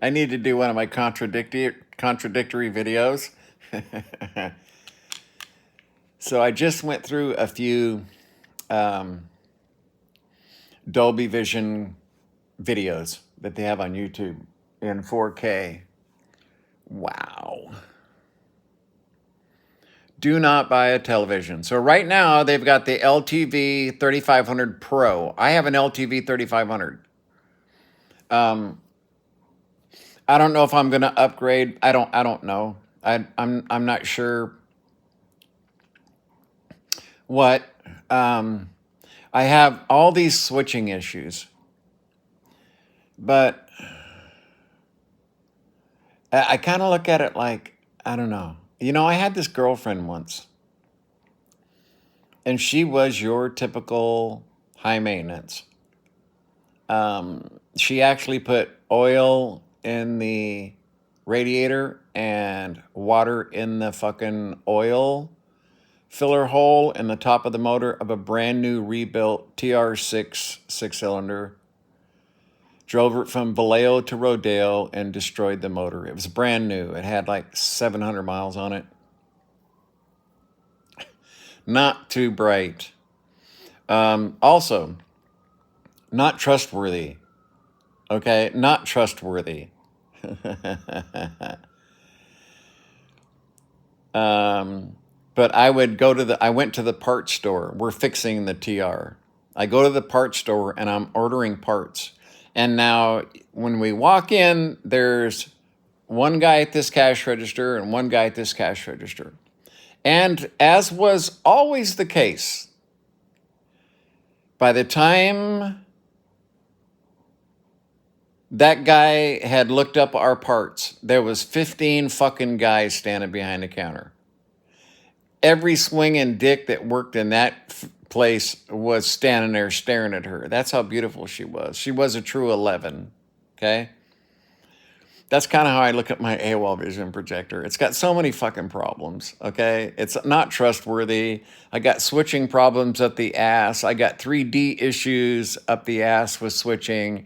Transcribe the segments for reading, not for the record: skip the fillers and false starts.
I need to do one of my contradictory videos. So I just went through a few Dolby Vision videos that they have on YouTube in 4K. Wow. Do not buy a television. So right now they've got the LTV 3500 Pro. I have an LTV 3500. I don't know if I'm going to upgrade. I don't know. I'm not sure what. I have all these switching issues, but I kind of look at it like, I don't know. I had this girlfriend once, and she was your typical high maintenance. She actually put oil in the radiator and water in the fucking oil filler hole in the top of the motor of a brand new rebuilt TR6 six-cylinder. Drove it from Vallejo to Rodeo and destroyed the motor. It was brand new. It had like 700 miles on it. Not too bright. Also, not trustworthy. Okay, not trustworthy. But I went to the parts store. We're fixing the TR. I go to the parts store and I'm ordering parts. And now when we walk in, there's one guy at this cash register and one guy at this cash register. And as was always the case, by the time that guy had looked up our parts, there was 15 fucking guys standing behind the counter. Every swinging dick that worked in that place was standing there staring at her. That's how beautiful she was. She was a true 11, okay? That's kind of how I look at my AWOL Vision projector. It's got so many fucking problems, okay? It's not trustworthy. I got switching problems up the ass. I got 3D issues up the ass with switching.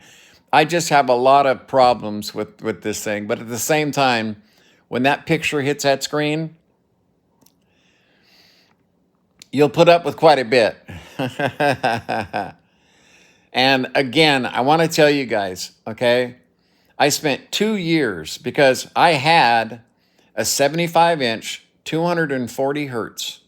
I just have a lot of problems with this thing. But at the same time, when that picture hits that screen, you'll put up with quite a bit. And again, I want to tell you guys, okay? I spent 2 years because I had a 75-inch, 240 hertz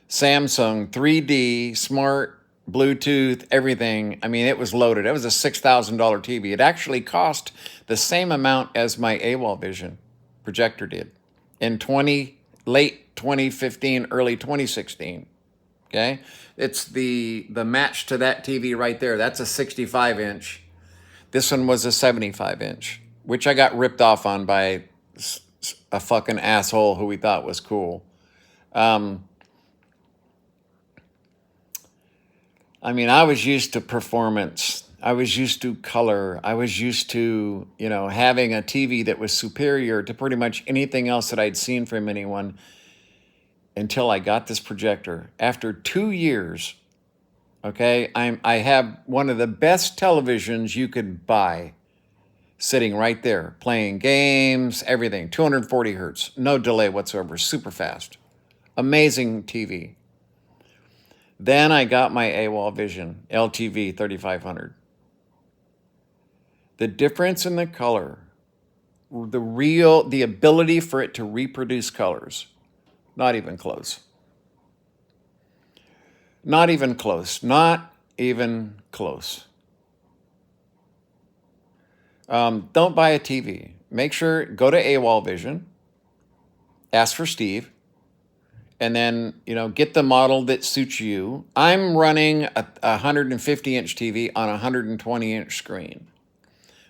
Samsung 3D, smart, Bluetooth, everything. I mean, it was loaded. It was a $6,000 TV. It actually cost the same amount as my AWOL Vision projector did in late 2015, early 2016. Okay, it's the match to that TV right there. That's a 65-inch. This one was a 75-inch, which I got ripped off on by a fucking asshole who we thought was cool. I mean, I was used to performance. I was used to color. I was used to, having a TV that was superior to pretty much anything else that I'd seen from anyone until I got this projector. After 2 years, okay, I have one of the best televisions you could buy sitting right there, playing games, everything, 240 hertz, no delay whatsoever, super fast. Amazing TV. Then I got my AWOL Vision LTV 3500. The difference in the color, the ability for it to reproduce colors, not even close. Not even close. Not even close. Don't buy a TV. Make sure, go to AWOL Vision, ask for Steve, and then, get the model that suits you. I'm running a 150-inch TV on a 120-inch screen.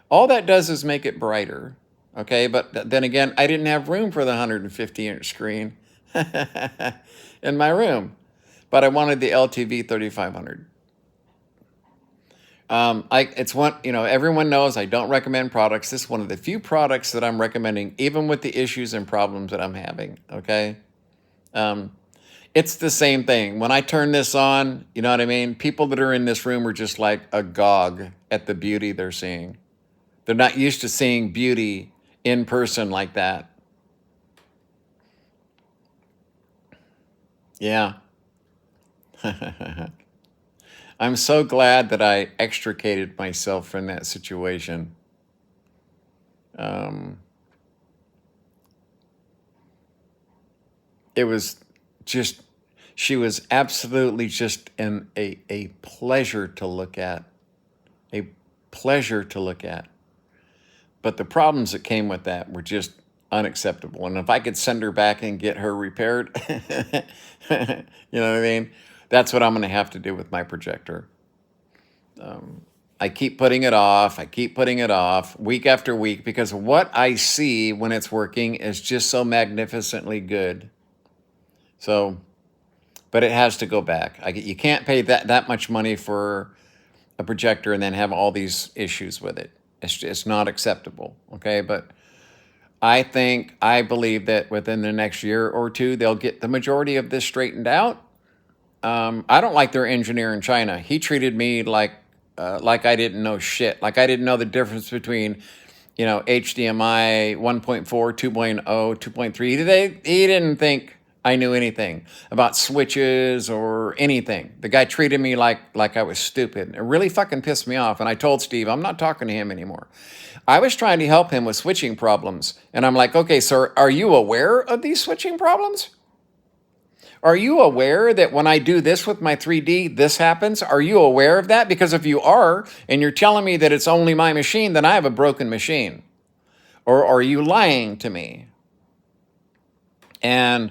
All that does is make it brighter, okay? But then again, I didn't have room for the 150-inch screen in my room, but I wanted the LTV 3500. Everyone knows I don't recommend products. This is one of the few products that I'm recommending, even with the issues and problems that I'm having, okay? It's the same thing. When I turn this on, people that are in this room are just like agog at the beauty they're seeing. They're not used to seeing beauty in person like that. Yeah. I'm so glad that I extricated myself from that situation. Um, it was just, she was absolutely just a pleasure to look at. A pleasure to look at. But the problems that came with that were just unacceptable. And if I could send her back and get her repaired, you know what I mean? That's what I'm going to have to do with my projector. I keep putting it off. I keep putting it off week after week because what I see when it's working is just so magnificently good. So, but it has to go back. You can't pay that much money for a projector and then have all these issues with it. It's not acceptable. Okay, but I believe that within the next year or two they'll get the majority of this straightened out. I don't like their engineer in China. He treated me like I didn't know shit. Like I didn't know the difference between, HDMI 1.4, 2.0, 2.3. He didn't think I knew anything about switches or anything. The guy treated me like I was stupid. It really fucking pissed me off. And I told Steve, I'm not talking to him anymore. I was trying to help him with switching problems. And I'm like, okay, sir, are you aware of these switching problems? Are you aware that when I do this with my 3D, this happens? Are you aware of that? Because if you are, and you're telling me that it's only my machine, then I have a broken machine. Or are you lying to me? And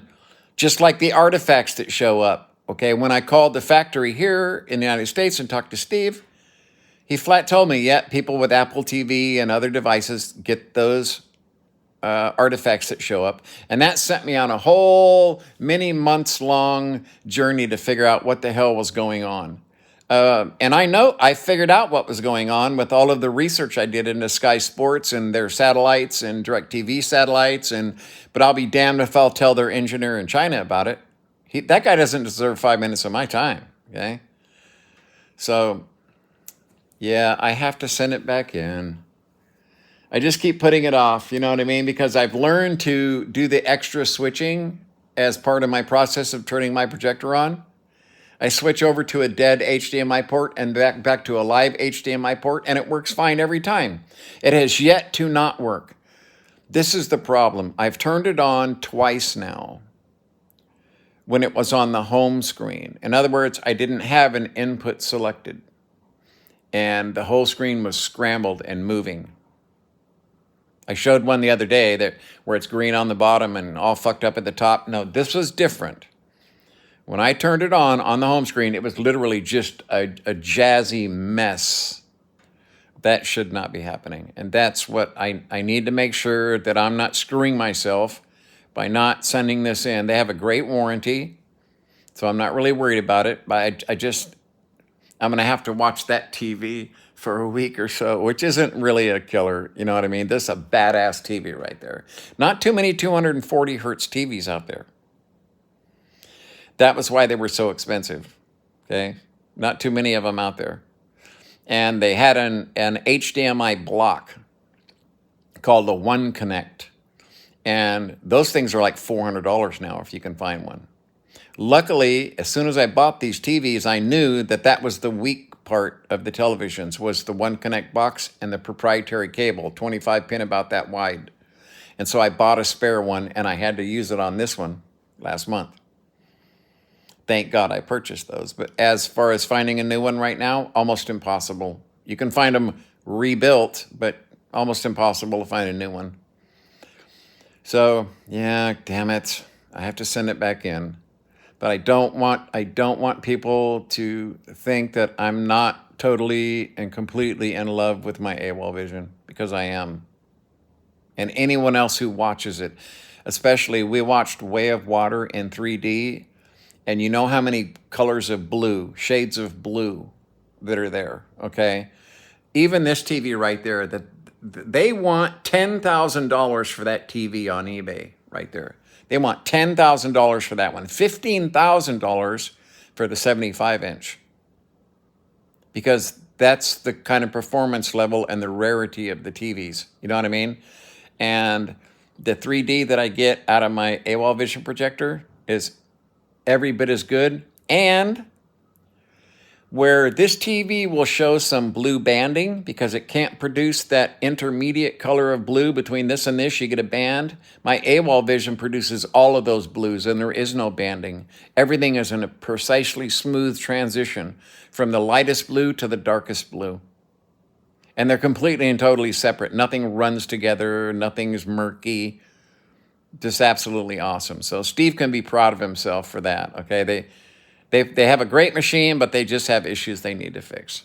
just like the artifacts that show up, okay, when I called the factory here in the United States and talked to Steve, he flat told me, yeah, people with Apple TV and other devices get those artifacts that show up. And that sent me on a whole many months long journey to figure out what the hell was going on. And I know I figured out what was going on with all of the research I did into Sky Sports and their satellites and DirecTV satellites. But I'll be damned if I'll tell their engineer in China about it. That guy doesn't deserve 5 minutes of my time. Okay. So yeah, I have to send it back in. I just keep putting it off, you know what I mean? Because I've learned to do the extra switching as part of my process of turning my projector on. I switch over to a dead HDMI port and back to a live HDMI port, and it works fine every time. It has yet to not work. This is the problem. I've turned it on twice now when it was on the home screen. In other words, I didn't have an input selected, and the whole screen was scrambled and moving. I showed one the other day where it's green on the bottom and all fucked up at the top. No, this was different. When I turned it on the home screen, it was literally just a jazzy mess. That should not be happening. And that's what I need to make sure that I'm not screwing myself by not sending this in. They have a great warranty, so I'm not really worried about it. But I'm going to have to watch that TV for a week or so, which isn't really a killer. You know what I mean? This is a badass TV right there. Not too many 240 hertz TVs out there. That was why they were so expensive. Okay? Not too many of them out there. And they had an HDMI block called the One Connect. And those things are like $400 now if you can find one. Luckily, as soon as I bought these TVs, I knew that was the weak part of the televisions, was the One Connect box and the proprietary cable, 25 pin about that wide. And so I bought a spare one, and I had to use it on this one last month. Thank God I purchased those. But as far as finding a new one right now, almost impossible. You can find them rebuilt, but almost impossible to find a new one. So, yeah, damn it. I have to send it back in. But I don't want people to think that I'm not totally and completely in love with my AWOL vision, because I am. And anyone else who watches it, especially, we watched Way of Water in 3D, and you know how many colors of blue, shades of blue that are there, okay? Even this TV right there, they want $10,000 for that TV on eBay right there. They want $10,000 for that one, $15,000 for the 75-inch. Because That's the kind of performance level and the rarity of the TVs. You know what I mean? And the 3D that I get out of my AWOL Vision projector is every bit as good. And where this TV will show some blue banding because it can't produce that intermediate color of blue between this and this, you get a band. My AWOL Vision produces all of those blues and there is no banding. Everything is in a precisely smooth transition from the lightest blue to the darkest blue. And they're completely and totally separate. Nothing runs together, nothing is murky. Just absolutely awesome. So Steve can be proud of himself for that, okay? They have a great machine, but they just have issues they need to fix.